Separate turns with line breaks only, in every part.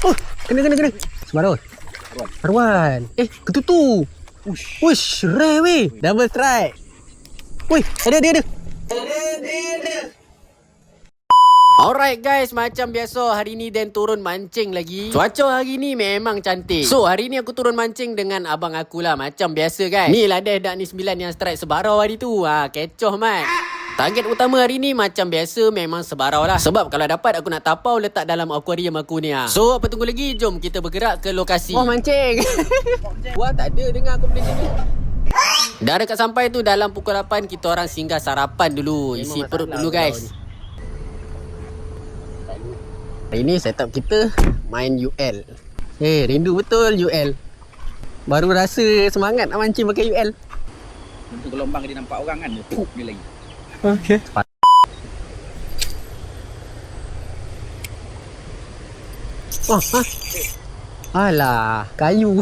Oh, kena. Sebarot. Arwan. Ketutu. Ush, rare weh. Double strike. Woi, ada. Alright guys, macam biasa hari ni Dan turun mancing lagi. Cuaca hari ni memang cantik. So hari ni aku turun mancing dengan abang aku lah. Macam biasa guys. Ni lah dah ni 9 yang strike sebarau hari tu. Kecoh mat. Target utama hari ni macam biasa memang sebarau lah. Sebab kalau dapat aku nak tapau letak dalam akuarium aku ni. So apa tunggu lagi? Jom kita bergerak ke lokasi. Mancing. Wah tak ada dengar aku benda sini. Dah dekat sampai tu dalam pukul 8 kita orang singgah sarapan dulu. Isi perut dulu guys. Hari ni setup kita main UL. Rindu betul UL. Baru rasa semangat nak mancing pakai UL.
Untuk gelombang dia nampak orang kan, puk dia lagi.
Okey. Alah, kayu.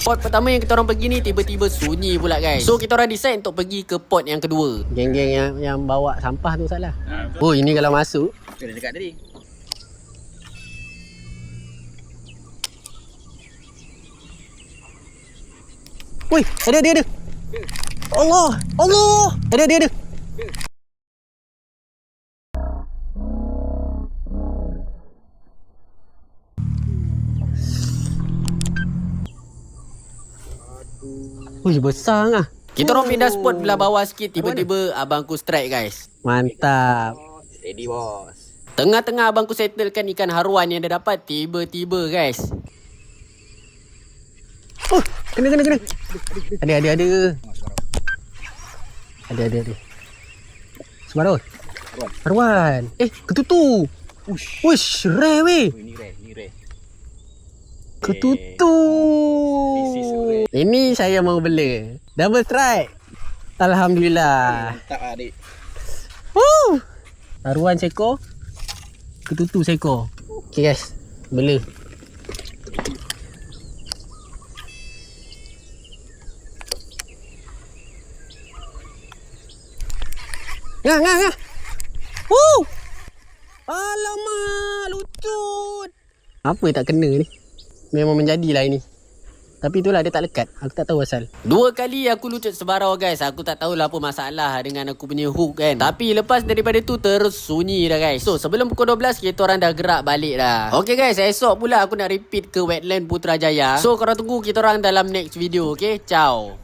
Pot pertama yang kita orang pergi ni tiba-tiba sunyi pula guys. So kita orang decide untuk pergi ke pot yang kedua. Geng-geng yang bawa sampah tu salah. Oh, ini kalau masuk.
Itu dah dekat tadi.
Woi, ada. Allah. Ada. Wih, besar ngah. Kita orang pindah spot belah bawah sikit. Tiba-tiba abangku strike guys. Mantap.
Steady bos.
Tengah-tengah abangku settlekan ikan haruan yang dia dapat. Tiba-tiba guys. Oh, kena. Ada. Sebarot. Haruan. Ketutu. Ush, rare weh.
Ini rare.
Ketutu. Ini saya mau bela. Double strike. Alhamdulillah.
Mantap adik.
Haruan seekor. Ketutu seekor. Okay guys, bela. Ngah. Alamak, lutut. Apa yang tak kena ni? Memang menjadilah ini. Tapi itulah dia tak lekat. Aku tak tahu asal. 2 kali aku lutut sebarau guys. Aku tak tahulah apa masalah dengan aku punya hook kan. Tapi lepas daripada tu terus sunyi dah guys. So sebelum pukul 12 kita orang dah gerak balik dah. Okay guys, esok pula aku nak repeat ke wetland Putrajaya. So korang tunggu kita orang dalam next video. Okay, ciao.